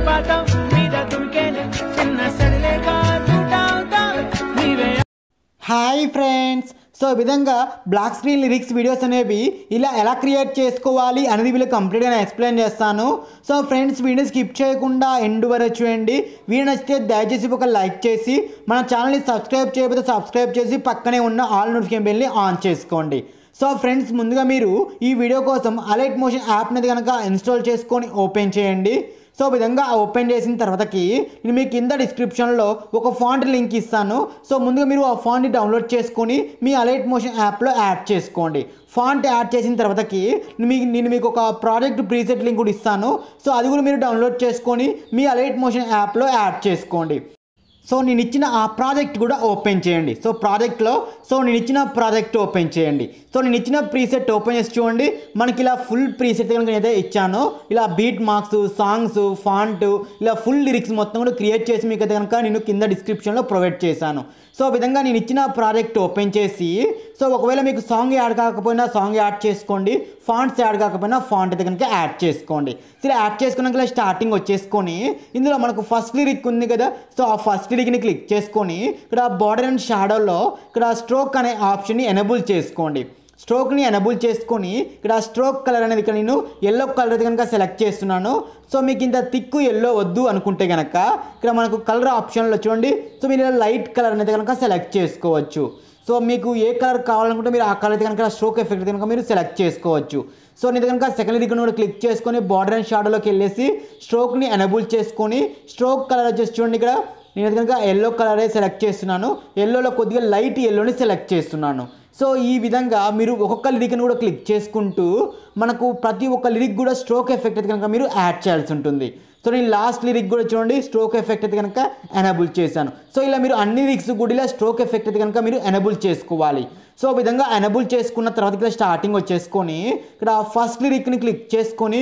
జలపాతం మీద దుమికేనే చిన్న సరిలేక తూటావుతావే నీవే. హాయ్ ఫ్రెండ్స్, సో ఈ విధంగా బ్లాక్ స్క్రీన్ లిరిక్స్ వీడియోస్ అనేవి ఇలా ఎలా క్రియేట్ చేసుకోవాలి అనేది వీళ్ళు కంప్లీట్గా నేను ఎక్స్ప్లెయిన్ చేస్తాను. సో ఫ్రెండ్స్, వీడియో స్కిప్ చేయకుండా ఎండ్ వరకు చూడండి. వీడియో నచ్చితే దయచేసి ఒక లైక్ చేసి మన ఛానల్ని సబ్స్క్రైబ్ చేయకపోతే సబ్స్క్రైబ్ చేసి పక్కనే ఉన్న ఆల్ నోటిఫికేషన్ బెల్ని ఆన్ చేసుకోండి. సో ఫ్రెండ్స్, ముందుగా మీరు ఈ వీడియో కోసం అలైట్ మోషన్ యాప్ అనేది కనుక ఇన్స్టాల్ చేసుకొని ఓపెన్ చేయండి. సో విధంగా ఓపెన్ చేసిన తర్వాతకి నేను మీకు కింద డిస్క్రిప్షన్లో ఒక ఫాంట్ లింక్ ఇస్తాను. సో ముందుగా మీరు ఆ ఫాంట్ని డౌన్లోడ్ చేసుకొని మీ అలైట్ మోషన్ యాప్లో యాడ్ చేసుకోండి. ఫాంట్ యాడ్ చేసిన తర్వాతకి నేను మీకు ఒక ప్రాజెక్ట్ ప్రీసెట్ లింక్ కూడా ఇస్తాను. సో అది కూడా మీరు డౌన్లోడ్ చేసుకొని మీ అలైట్ మోషన్ యాప్లో యాడ్ చేసుకోండి. సో నేను ఇచ్చిన ఆ ప్రాజెక్ట్ కూడా ఓపెన్ చేయండి. సో ప్రాజెక్ట్లో నేను ఇచ్చిన ప్రాజెక్ట్ ఓపెన్ చేయండి. సో నేను ఇచ్చిన ప్రీసెట్ ఓపెన్ చేసి చూడండి. మనకి ఇలా ఫుల్ ప్రీసెట్ కనుక నేనైతే ఇచ్చాను. ఇలా బీట్ మార్క్స్, సాంగ్స్, ఫాంట్, ఇలా ఫుల్ లిరిక్స్ మొత్తం కూడా క్రియేట్ చేసి మీకు అయితే కనుక నేను కింద డిస్క్రిప్షన్లో ప్రొవైడ్ చేశాను. సో విధంగా నేను ఇచ్చిన ప్రాజెక్ట్ ఓపెన్ చేసి, సో ఒకవేళ మీకు సాంగ్ యాడ్ కాకపోయినా సాంగ్ యాడ్ చేసుకోండి, ఫాంట్స్ యాడ్ కాకపోయినా ఫాంట్ అయితే కనుక యాడ్ చేసుకోండి. సో ఇలా యాడ్ చేసుకున్నాక ఇలా స్టార్టింగ్ వచ్చేసుకొని ఇందులో మనకు ఫస్ట్ లిరిక్ ఉంది కదా, సో ఆ ఫస్ట్ లిరిక్ని క్లిక్ చేసుకొని ఇక్కడ బార్డర్ అండ్ షాడోలో ఇక్కడ స్ట్రోక్ అనే ఆప్షన్ని ఎనేబుల్ చేసుకోండి. స్ట్రోక్ని ఎనేబుల్ చేసుకొని ఇక్కడ స్ట్రోక్ కలర్ అనేది ఇక్కడ నేను ఎల్లో కలర్ అయితే కనుక సెలెక్ట్ చేస్తున్నాను. సో మీకు ఇంత థిక్ ఎల్లో వద్దు అనుకుంటే కనుక ఇక్కడ మనకు కలర్ ఆప్షన్లో చూడండి. సో మీరు లైట్ కలర్ అనేది కనుక సెలెక్ట్ చేసుకోవచ్చు. సో మీకు ఏ కలర్ కావాలనుకుంటే మీరు ఆ కలర్ అయితే కనుక స్ట్రోక్ ఎఫెక్ట్ కనుక మీరు సెలెక్ట్ చేసుకోవచ్చు. సో నేను కనుక సెకండ్ లిరిక్ని కూడా క్లిక్ చేసుకొని బార్డర్ అండ్ షాడోలోకి వెళ్ళేసి స్ట్రోక్ని ఎనేబుల్ చేసుకొని స్ట్రోక్ కలర్ వచ్చేసి చూడండి. ఇక్కడ నేను కనుక ఎల్లో కలరే సెలెక్ట్ చేస్తున్నాను. ఎల్లోలో కొద్దిగా లైట్ ఎల్లోని సెలెక్ట్ చేస్తున్నాను. సో ఈ విధంగా మీరు ఒక్కొక్క లిరిక్ని కూడా క్లిక్ చేసుకుంటూ మనకు ప్రతి ఒక్క లిరిక్ కూడా స్ట్రోక్ ఎఫెక్ట్ అయితే కనుక మీరు యాడ్ చేయాల్సి ఉంటుంది. సో నేను లాస్ట్ లిరిక్ కూడా చూడండి స్ట్రోక్ ఎఫెక్ట్ అయితే కనుక ఎనేబుల్ చేశాను. సో ఇలా మీరు అన్ని లిరిక్స్ కూడా ఇలా స్ట్రోక్ ఎఫెక్ట్ అయితే కనుక మీరు ఎనేబుల్ చేసుకోవాలి. సో ఈ విధంగా ఎనేబుల్ చేసుకున్న తర్వాత ఇక్కడ స్టార్టింగ్ వచ్చేసుకొని ఇక్కడ ఫస్ట్ లిరిక్ని క్లిక్ చేసుకొని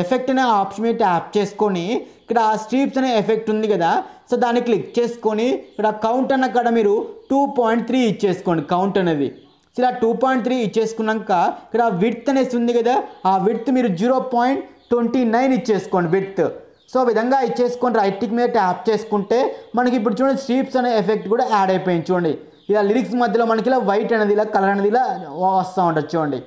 ఎఫెక్ట్ అనే ఆప్షన్ మీద ట్యాప్ చేసుకొని ఇక్కడ స్ట్రీప్స్ అనే ఎఫెక్ట్ ఉంది కదా, సో దాన్ని క్లిక్ చేసుకొని ఇక్కడ కౌంట్ అన్న కాడ మీరు 2.3 ఇచ్చేసుకోండి కౌంట్ అనేది. ఇలా 2.3 ఇచ్చేసుకున్నాక ఇక్కడ విడ్త్ అనేసి ఉంది కదా, ఆ విడ్త్ మీరు 0.29 ఇచ్చేసుకోండి విడ్త్. సో విధంగా ఇచ్చేసుకొని రైట్ టిక్ మీద ట్యాప్ చేసుకుంటే మనకి ఇప్పుడు చూడండి స్ట్రీప్స్ అనే ఎఫెక్ట్ కూడా యాడ్ అయిపోయింది. చూడండి ఇలా లిరిక్స్ మధ్యలో మనకి ఇలా వైట్ అనేది ఇలా కలర్ అనేది ఇలా వస్తూ ఉంటుంది చూడండి.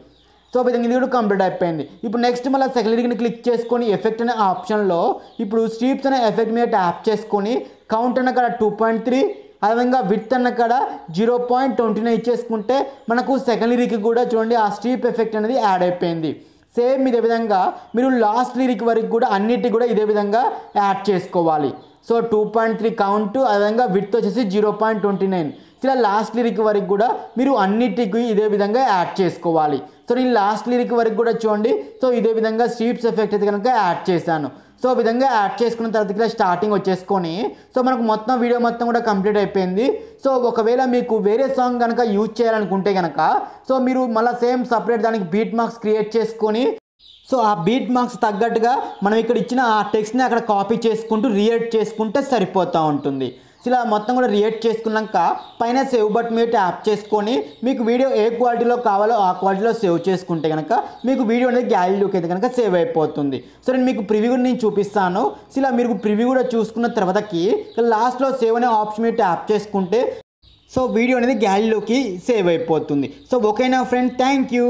సో విధంగా ఇది కూడా కంప్లీట్ అయిపోయింది. ఇప్పుడు నెక్స్ట్ మళ్ళీ సెకండ్ లిరిక్ని క్లిక్ చేసుకొని ఎఫెక్ట్ అనే ఆప్షన్లో ఇప్పుడు స్ట్రీప్స్ అనే ఎఫెక్ట్ మీద ట్యాప్ చేసుకొని కౌంట్ అన్న కాడ 2.3, అదేవిధంగా విడ్త్ అన్న కాడ 0.29 ఇచ్చేసుకుంటే మనకు సెకండ్ లిరిక్ కూడా చూడండి ఆ స్ట్రీప్ ఎఫెక్ట్ అనేది యాడ్ అయిపోయింది. సేమ్ ఇదే విధంగా మీరు లాస్ట్ లిరిక్ వరకు కూడా అన్నిటి కూడా ఇదే విధంగా యాడ్ చేసుకోవాలి. సో 2.3 కౌంట్, అదేవిధంగా విడ్త్ వచ్చేసి 0.29. ఇలా లాస్ట్ లిరిక్ వరకు కూడా మీరు అన్నిటికీ ఇదే విధంగా యాడ్ చేసుకోవాలి. సో నేను లాస్ట్ లిరిక్ వరకు కూడా చూడండి. సో ఇదే విధంగా స్ట్రీప్స్ ఎఫెక్ట్ అయితే కనుక యాడ్ చేశాను. సో విధంగా యాడ్ చేసుకున్న తర్వాత ఇక్కడ స్టార్టింగ్ వచ్చేసుకొని సో మనకు మొత్తం వీడియో మొత్తం కూడా కంప్లీట్ అయిపోయింది. సో ఒకవేళ మీకు వేరే సాంగ్ కనుక యూజ్ చేయాలనుకుంటే కనుక సో మీరు మళ్ళీ సేమ్ సపరేట్ దానికి బీట్ మార్క్స్ క్రియేట్ చేసుకొని సో ఆ బీట్ మార్క్స్ తగ్గట్టుగా మనం ఇక్కడ ఇచ్చిన ఆ టెక్స్ట్ని అక్కడ కాపీ చేసుకుంటూ రియేట్ చేసుకుంటే సరిపోతూ ఉంటుంది. సో ఇలా మొత్తం కూడా రియేట్ చేసుకున్నాక పైన సేవ్ బటన్ మీద ట్యాప్ చేసుకొని మీకు వీడియో ఏ క్వాలిటీలో కావాలో ఆ క్వాలిటీలో సేవ్ చేసుకుంటే కనుక మీకు వీడియో అనేది గ్యాలరీలోకి అయితే కనుక సేవ్ అయిపోతుంది. సో నేను మీకు ప్రివ్యూ కూడా నేను చూపిస్తాను. సో ఇలా మీరు ప్రివ్యూ కూడా చూసుకున్న తర్వాతకి లాస్ట్లో సేవ్ అనే ఆప్షన్ మీద ట్యాప్ చేసుకుంటే సో వీడియో అనేది గ్యాలరీలోకి సేవ్ అయిపోతుంది. సో ఓకేనా ఫ్రెండ్, థ్యాంక్ యూ.